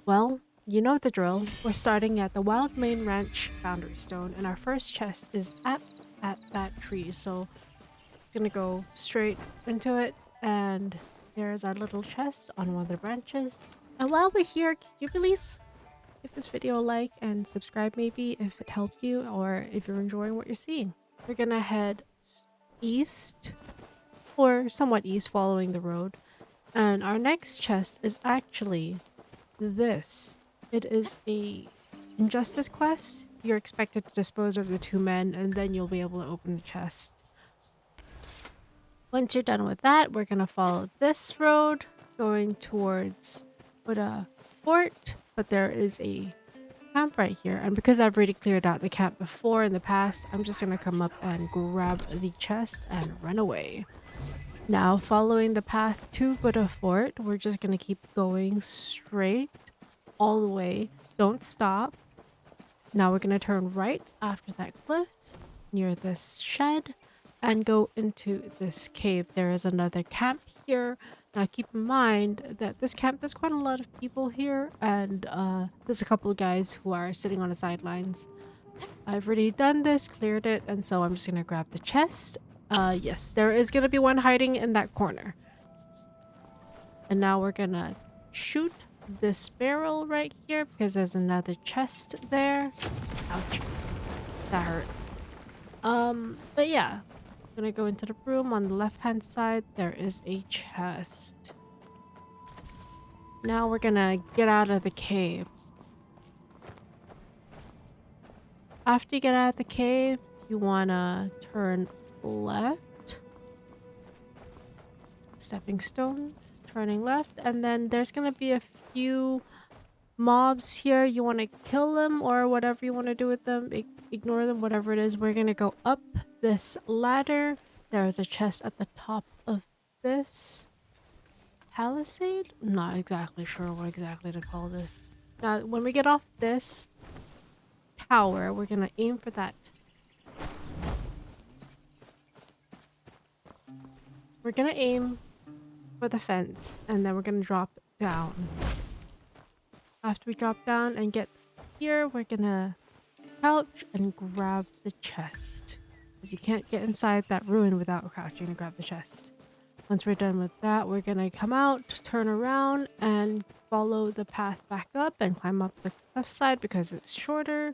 Well, you know the drill. We're starting at the Wildmane Ranch Boundary Stone, and our first chest is at that tree. So gonna go straight into it, and there's our little chest on one of the branches. And while we're here, can you please give this video a like and subscribe maybe if it helped you or if you're enjoying what you're seeing. We're gonna head east or somewhat east following the road. And our next chest is actually this. It is a injustice quest. You're expected to dispose of the two men and then you'll be able to open the chest. Once you're done with that, we're gonna follow this road going towards Buddha Fort, but there is a camp right here, and because I've already cleared out the camp before in the past, I'm just gonna come up and grab the chest and run away. Now, following the path to Buddha Fort, we're just gonna keep going straight all the way. Don't stop. Now we're gonna turn right after that cliff near this shed and go into this cave. There is another camp here. Now keep in mind that this camp, there's quite a lot of people here, and there's a couple of guys who are sitting on the sidelines. I've already done this, cleared it, and so I'm just gonna grab the chest. Yes, there is gonna be one hiding in that corner. And now we're gonna shoot this barrel right here because there's another chest there. Ouch. That hurt. But yeah. Gonna go into the room on the left hand side. There is a chest. Now we're gonna get out of the cave. After you get out of the cave, you wanna turn left. Stepping stones, turning left, and then there's gonna be a few mobs here. You want to kill them or whatever you want to do with them. Ignore them, whatever it is. We're gonna go up this ladder. There is a chest at the top of this palisade. I'm not exactly sure what exactly to call this. Now, when we get off this tower, we're gonna aim for that. We're gonna aim for the fence, and then we're gonna drop down. After we drop down and get here, we're gonna crouch and grab the chest. Because you can't get inside that ruin without crouching to grab the chest. Once we're done with that, we're gonna come out, turn around, and follow the path back up and climb up the left side because it's shorter.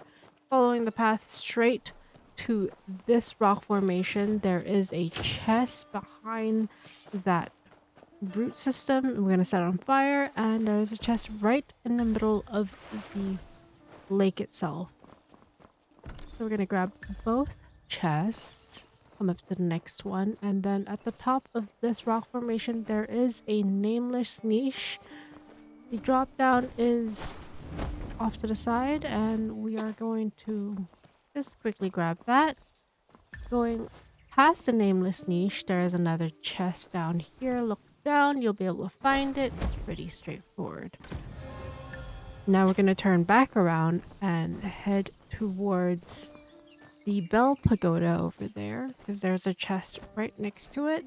Following the path straight to this rock formation, there is a chest behind that root system. We're gonna set it on fire, and there's a chest right in the middle of the lake itself. So we're gonna grab both chests, come up to the next one, and then at the top of this rock formation there is a nameless niche. The drop down is off to the side, and we are going to just quickly grab that. Going past the nameless niche, there is another chest down here. Look down, you'll be able to find it. It's pretty straightforward. Now we're going to turn back around and head towards the bell pagoda over there because there's a chest right next to it.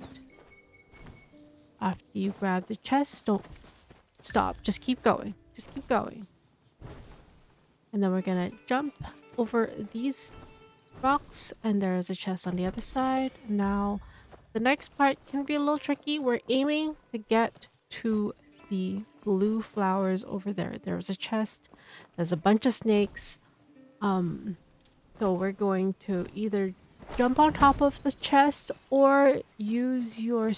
After you grab the chest, don't stop. Just keep going. Just keep going. And then we're going to jump over these rocks, and there is a chest on the other side. Now the next part can be a little tricky. We're aiming to get to the blue flowers over there. There's a chest. There's a bunch of snakes. So we're going to either jump on top of the chest or use your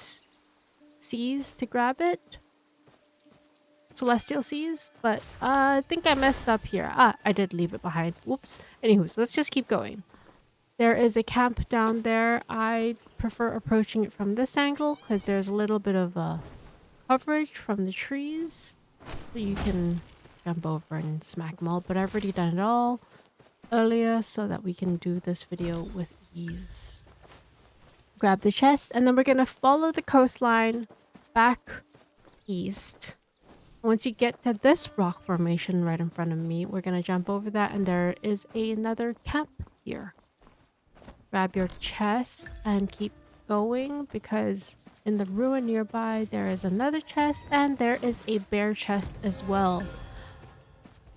C's to grab it. Celestial C's, but I think I messed up here. I did leave it behind. Whoops. Anywho, so let's just keep going. There is a camp down there. I prefer approaching it from this angle because there's a little bit of coverage from the trees. So you can jump over and smack them all, but I've already done it all earlier so that we can do this video with ease. Grab the chest, and then we're going to follow the coastline back east. Once you get to this rock formation right in front of me, we're going to jump over that, and there is another camp here. Grab your chest and keep going because in the ruin nearby there is another chest, and there is a bear chest as well.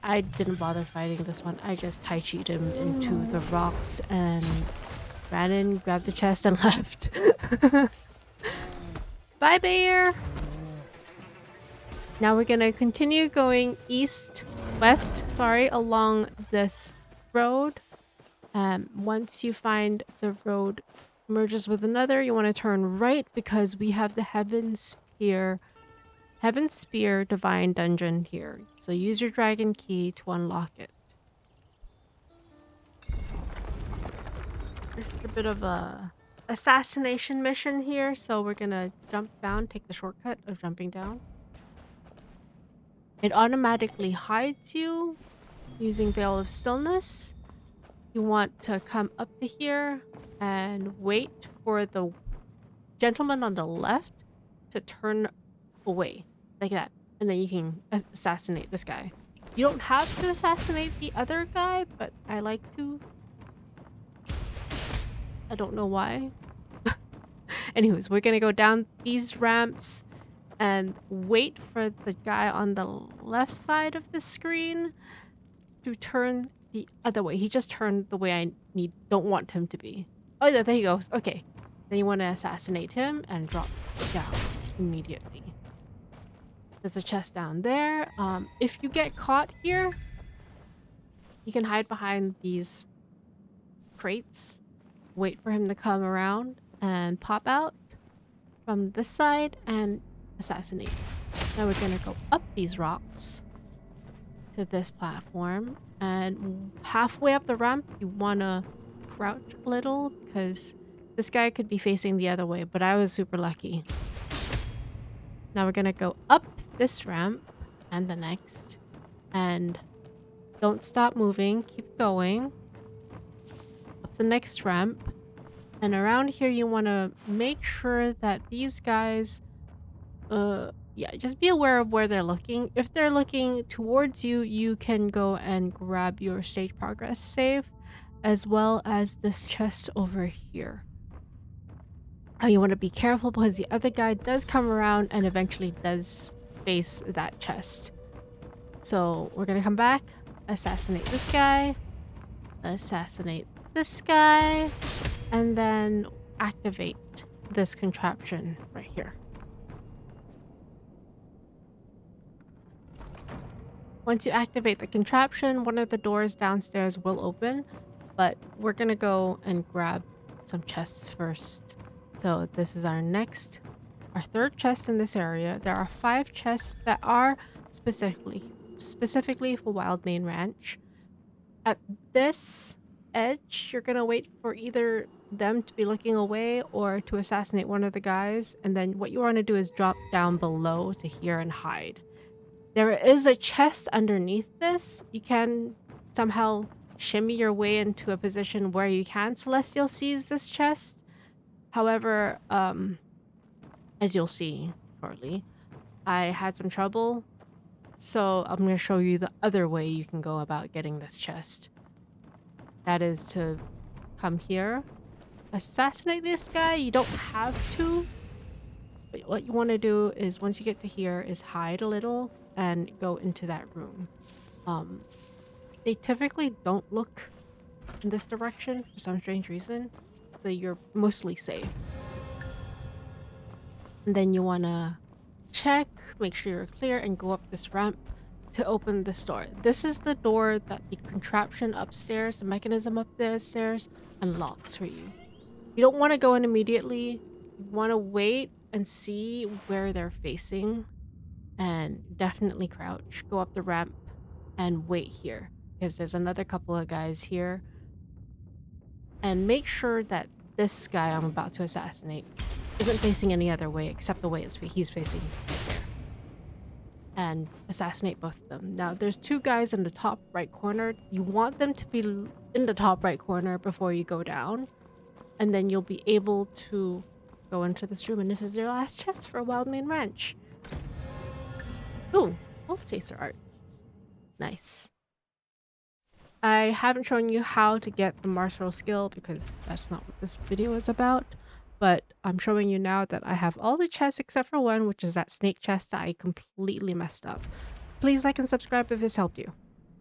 I didn't bother fighting this one. I just Tai Chi'd him into the rocks and ran in, grabbed the chest, and left. Bye, bear! Now we're gonna continue going west, along this road. Once you find the road merges with another, you want to turn right because we have the Heaven Spear Divine Dungeon here. So use your dragon key to unlock it. This is a bit of a assassination mission here, so we're gonna jump down, take the shortcut of jumping down. It automatically hides you using Veil of Stillness. You want to come up to here and wait for the gentleman on the left to turn away like that, and then you can assassinate this guy. You don't have to assassinate the other guy, but I like to. I don't know why. Anyways, we're gonna go down these ramps and wait for the guy on the left side of the screen to turn the other way. He just turned the way I don't want him to be. Oh yeah, there he goes. Okay. Then you want to assassinate him and drop down immediately. There's a chest down there. If you get caught here, you can hide behind these crates. Wait for him to come around and pop out from this side and assassinate. Now we're gonna go up these rocks to this platform, and halfway up the ramp you wanna crouch a little because this guy could be facing the other way, but I was super lucky. Now we're gonna go up this ramp and the next, and don't stop moving, keep going up the next ramp. And around here you want to make sure that these guys yeah, just be aware of where they're looking. If they're looking towards you, you can go and grab your stage progress save, as well as this chest over here. You want to be careful because the other guy does come around and eventually does face that chest. So we're gonna come back, assassinate this guy, assassinate this guy, and then activate this contraption right here. Once you activate the contraption, one of the doors downstairs will open, but we're gonna go and grab some chests first. So this is our third chest in this area. There are 5 chests that are specifically for Wildmane Ranch. At this edge, you're gonna wait for either them to be looking away or to assassinate one of the guys, and then what you want to do is drop down below to here and hide. There is a chest underneath this. You can somehow shimmy your way into a position where you can Celestial Seize this chest. However, as you'll see shortly, I had some trouble, so I'm going to show you the other way you can go about getting this chest. That is to come here, assassinate this guy. You don't have to, but what you want to do is once you get to here is hide a little and go into that room. They typically don't look in this direction for some strange reason, so you're mostly safe. And then you want to check, make sure you're clear, and go up this ramp to open this door. This is the door that the contraption upstairs, the mechanism up the stairs, unlocks for you. You don't want to go in immediately. You want to wait and see where they're facing, and definitely crouch. Go up the ramp and wait here because there's another couple of guys here. And make sure that this guy I'm about to assassinate isn't facing any other way except the way he's facing right there. And assassinate both of them. Now there's 2 guys in the top right corner. You want them to be in the top right corner before you go down, and then you'll be able to go into this room, and this is your last chest for Wildmane Ranch. Ooh, Wolf Chaser art. Nice. I haven't shown you how to get the martial skill because that's not what this video is about, but I'm showing you now that I have all the chests except for one, which is that snake chest that I completely messed up. Please like and subscribe if this helped you.